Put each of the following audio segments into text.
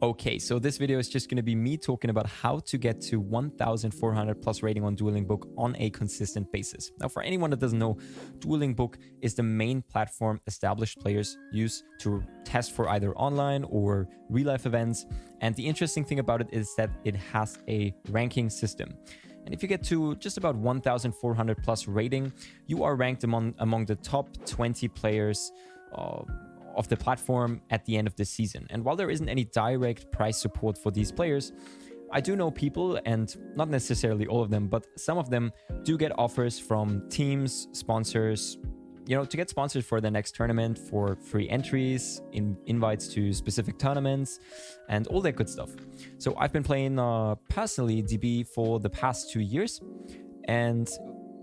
Okay, so this video is just going to be me talking about how to get to 1400 plus rating on Duelingbook on a consistent basis. Now, for anyone that doesn't know, Duelingbook is the main platform established players use to test for either online or real-life events. And the interesting thing about it is that it has a ranking system. And if you get to just about 1400 plus rating, you are ranked among the top 20 players of the platform at the end of the season. And while there isn't any direct price support for these players, I do know people, and not necessarily all of them, but some of them do get offers from teams, sponsors, to get sponsored for the next tournament, for free entries, invites to specific tournaments, and all that good stuff. So I've been playing personally DB for the past 2 years, and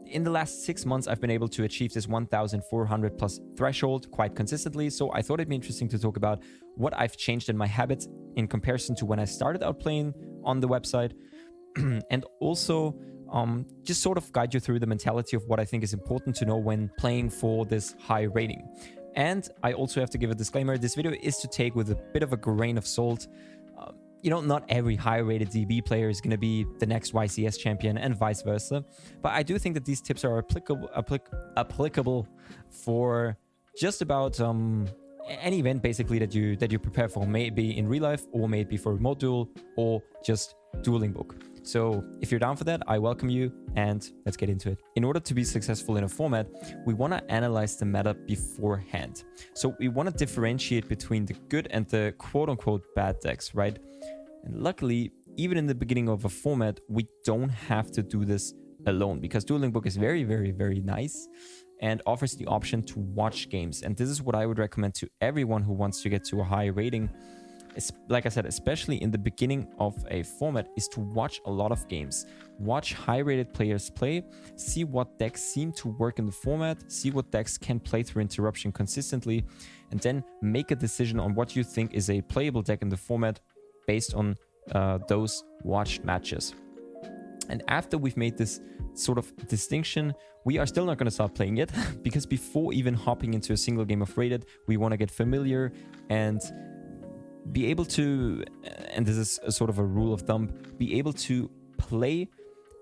in the last 6 months, I've been able to achieve this 1400 plus threshold quite consistently. So I thought it'd be interesting to talk about what I've changed in my habits in comparison to when I started out playing on the website. And also just sort of guide you through the mentality of what I think is important to know when playing for this high rating. And I also have to give a disclaimer. This video is to take with a bit of a grain of salt. Not every high-rated DB player is going to be the next YCS champion and vice versa. But I do think that these tips are applicable for just about any event basically that you prepare for, may it be in real life or may it be for remote duel or just Duelingbook. So if you're down for that, I welcome you, and let's get into it. In order to be successful in a format, we want to analyze the meta beforehand. So we want to differentiate between the good and the quote-unquote bad decks, right? And luckily, even in the beginning of a format, we don't have to do this alone, because Duelingbook is very, very, very nice and offers the option to watch games. And this is what I would recommend to everyone who wants to get to a high rating. Like I said, especially in the beginning of a format, is to watch a lot of games. Watch high-rated players play, see what decks seem to work in the format, see what decks can play through interruption consistently, and then make a decision on what you think is a playable deck in the format based on those watched matches. And after we've made this sort of distinction, we are still not going to start playing yet, because before even hopping into a single game of rated, we want to get familiar and be able to, and this is a sort of a rule of thumb, be able to play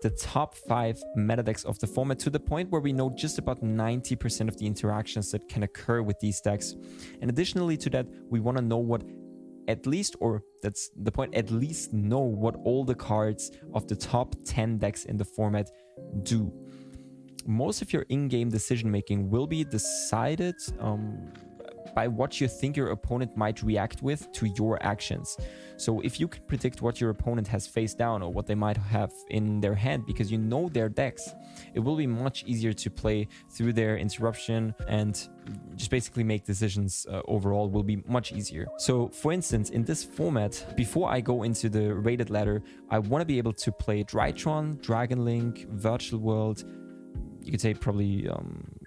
the top 5 meta decks of the format to the point where we know just about 90% of the interactions that can occur with these decks. And additionally to that, we want to know what at least, or that's the point, at least know what all the cards of the top 10 decks in the format do. Most of your in-game decision making will be decided by what you think your opponent might react with to your actions. So if you can predict what your opponent has face down or what they might have in their hand because you know their decks, it will be much easier to play through their interruption, and just basically make decisions overall will be much easier. So for instance, in this format, before I go into the rated ladder, I want to be able to play Drytron, Dragon Link, Virtual World, you could say probably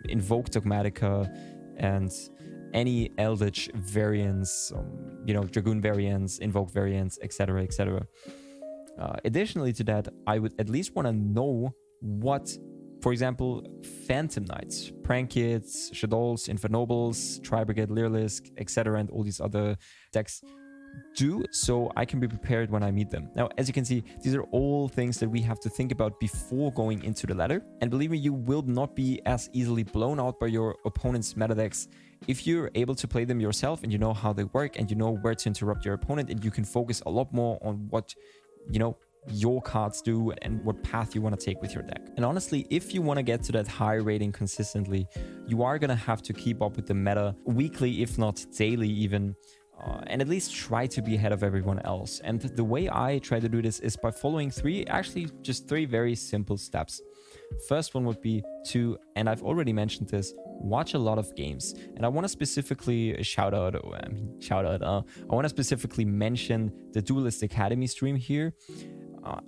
Invoke Dogmatica, and any Eldritch variants, Dragoon variants, Invoke variants, etc., etc. Additionally to that, I would at least want to know what, for example, Phantom Knights, Prankids, Shadows, Infernobles, Tri-Brigade, Leerlisk, etc., and all these other decks do, so I can be prepared when I meet them. Now, as you can see, these are all things that we have to think about before going into the ladder. And believe me, you will not be as easily blown out by your opponent's meta decks if you're able to play them yourself and you know how they work and you know where to interrupt your opponent, and you can focus a lot more on what, your cards do and what path you want to take with your deck. And honestly, if you want to get to that high rating consistently, you are going to have to keep up with the meta weekly, if not daily even, and at least try to be ahead of everyone else. And the way I try to do this is by following three very simple steps. First one would be to, and I've already mentioned this, watch a lot of games. And I want to specifically I want to specifically mention the Duelist Academy stream here.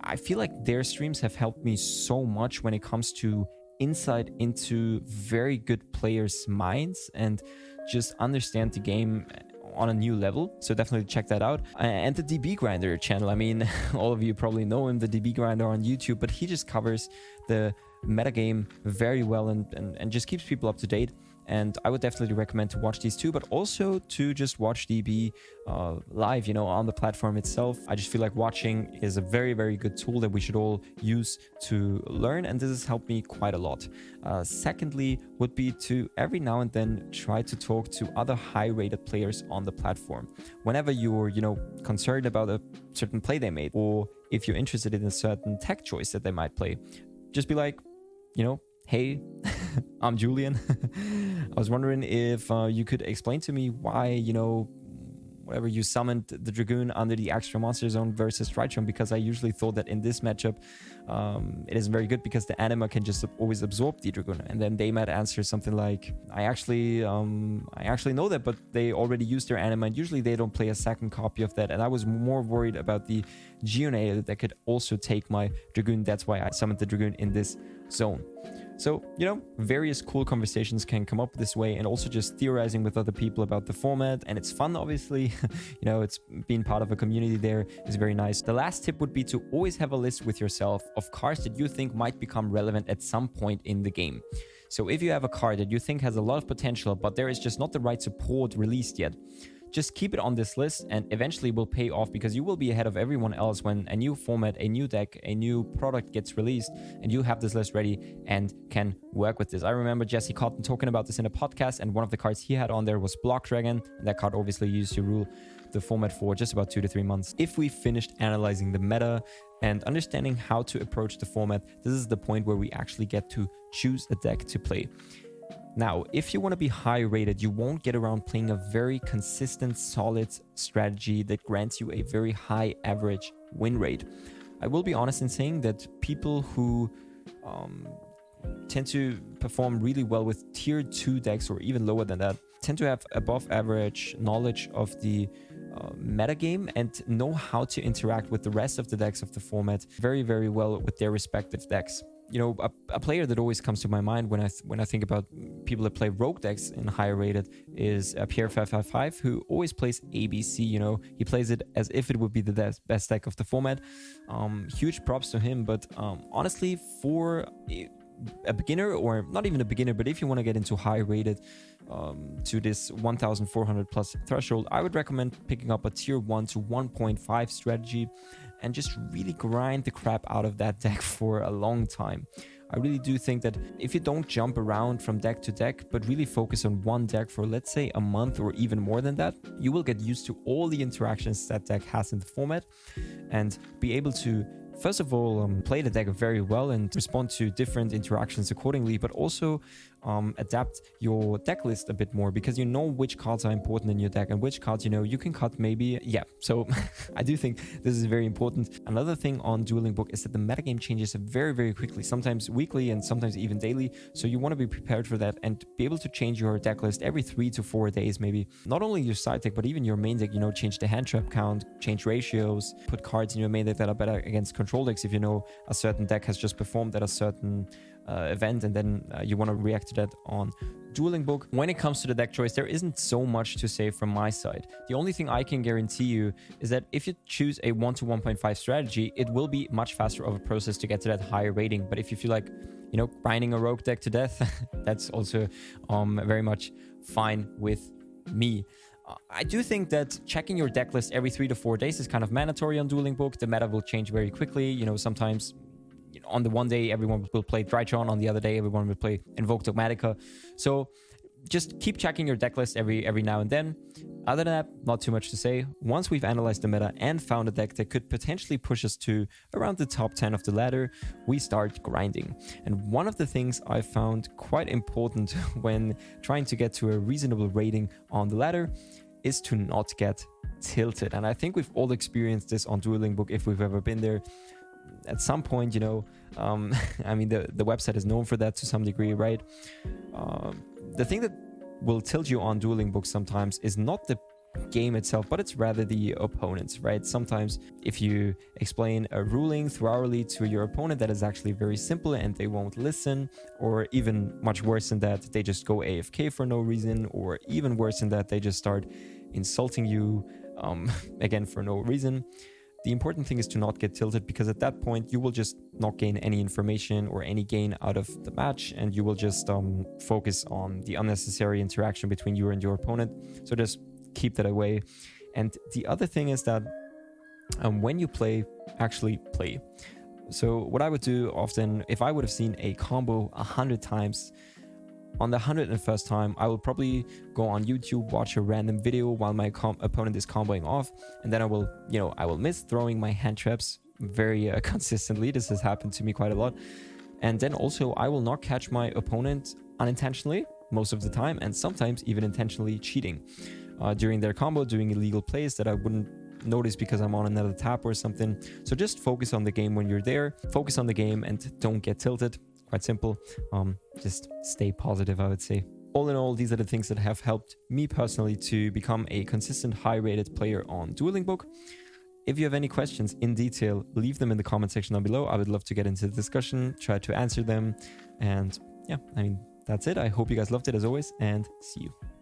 I feel like their streams have helped me so much when it comes to insight into very good players' minds and just understand the game on a new level. So definitely check that out. And the DB Grinder channel, I mean, all of you probably know him, the DB Grinder on YouTube, but he just covers the metagame very well and just keeps people up to date. And I would definitely recommend to watch these two, but also to just watch DB live, on the platform itself. I just feel like watching is a very, very good tool that we should all use to learn, and this has helped me quite a lot. Secondly, would be to every now and then try to talk to other high-rated players on the platform. Whenever you're, concerned about a certain play they made, or if you're interested in a certain tech choice that they might play, just be like, hey, I'm Julian. I was wondering if you could explain to me why, whatever you summoned the Dragoon under the extra monster zone versus Drytron, because I usually thought that in this matchup it isn't very good because the anima can just always absorb the Dragoon. And then they might answer something like, I actually know that, but they already used their anima and usually they don't play a second copy of that. And I was more worried about the Geonator that could also take my Dragoon. That's why I summoned the Dragoon in this zone. So, various cool conversations can come up this way, and also just theorizing with other people about the format. And it's fun, obviously. It's being part of a community there is very nice. The last tip would be to always have a list with yourself of cards that you think might become relevant at some point in the game. So if you have a card that you think has a lot of potential, but there is just not the right support released yet, just keep it on this list and eventually will pay off, because you will be ahead of everyone else when a new format, a new deck, a new product gets released and you have this list ready and can work with this. I remember Jesse Cotton talking about this in a podcast, and one of the cards he had on there was Block Dragon. And that card obviously used to rule the format for just about 2 to 3 months. If we finished analyzing the meta and understanding how to approach the format, this is the point where we actually get to choose a deck to play. Now, if you want to be high rated, you won't get around playing a very consistent, solid strategy that grants you a very high average win rate. I will be honest in saying that people who tend to perform really well with tier 2 decks or even lower than that tend to have above average knowledge of the metagame and know how to interact with the rest of the decks of the format very, very well with their respective decks. A player that always comes to my mind when I think about people that play rogue decks in higher rated is Pierre555, who always plays ABC. He plays it as if it would be the best deck of the format. Huge props to him, but honestly, for a beginner, or not even a beginner, but if you want to get into high rated to this 1400 plus threshold, I would recommend picking up a tier 1 to 1.5 strategy and just really grind the crap out of that deck for a long time. I really do think that if you don't jump around from deck to deck, but really focus on one deck for, let's say, a month or even more than that, you will get used to all the interactions that deck has in the format and be able to, first of all, play the deck very well and respond to different interactions accordingly, but also adapt your deck list a bit more, because you know which cards are important in your deck and which cards you can cut maybe. Yeah, so I do think this is very important. Another thing on Duelingbook is that the metagame changes very, very quickly, sometimes weekly and sometimes even daily. So you want to be prepared for that and be able to change your deck list every 3 to 4 days, maybe. Not only your side deck, but even your main deck, change the hand trap count, change ratios, put cards in your main deck that are better against control decks if a certain deck has just performed at a certain event, and then you want to react to that on Duelingbook. When it comes to the deck choice, there isn't so much to say from my side. The only thing I can guarantee you is that if you choose a 1 to 1.5 strategy, it will be much faster of a process to get to that higher rating. But if you feel like, grinding a rogue deck to death, that's also very much fine with me. I do think that checking your deck list every 3 to 4 days is kind of mandatory on Duelingbook. The meta will change very quickly. Sometimes on the one day, everyone will play Drytron. On the other day, everyone will play Invoke Dogmatica. So just keep checking your deck list every now and then. Other than that, not too much to say. Once we've analyzed the meta and found a deck that could potentially push us to around the top 10 of the ladder, we start grinding. And one of the things I found quite important when trying to get to a reasonable rating on the ladder is to not get tilted. And I think we've all experienced this on Duelingbook if we've ever been there. At some point, I mean, the website is known for that to some degree, right? The thing that will tilt you on Duelingbook sometimes is not the game itself, but it's rather the opponents, right? Sometimes if you explain a ruling thoroughly to your opponent that is actually very simple and they won't listen, or even much worse than that, they just go AFK for no reason, or even worse than that, they just start insulting you again for no reason. the important thing is to not get tilted, because at that point you will just not gain any information or any gain out of the match, and you will just focus on the unnecessary interaction between you and your opponent. So just keep that away. And the other thing is that when you play, actually play. So what I would do often, if I would have seen a combo 100 times, on the 101st time, I will probably go on YouTube, watch a random video while my opponent is comboing off, and then I will, I will miss throwing my hand traps very consistently. This has happened to me quite a lot. And then also I will not catch my opponent unintentionally most of the time, and sometimes even intentionally cheating during their combo, doing illegal plays that I wouldn't notice because I'm on another tap or something. So just focus on the game when you're there, focus on the game and don't get tilted. Quite simple. Just stay positive, I would say. All in all, these are the things that have helped me personally to become a consistent high-rated player on Duelingbook. If you have any questions in detail, leave them in the comment section down below. I would love to get into the discussion, try to answer them. And yeah, that's it. I hope you guys loved it as always, and see you.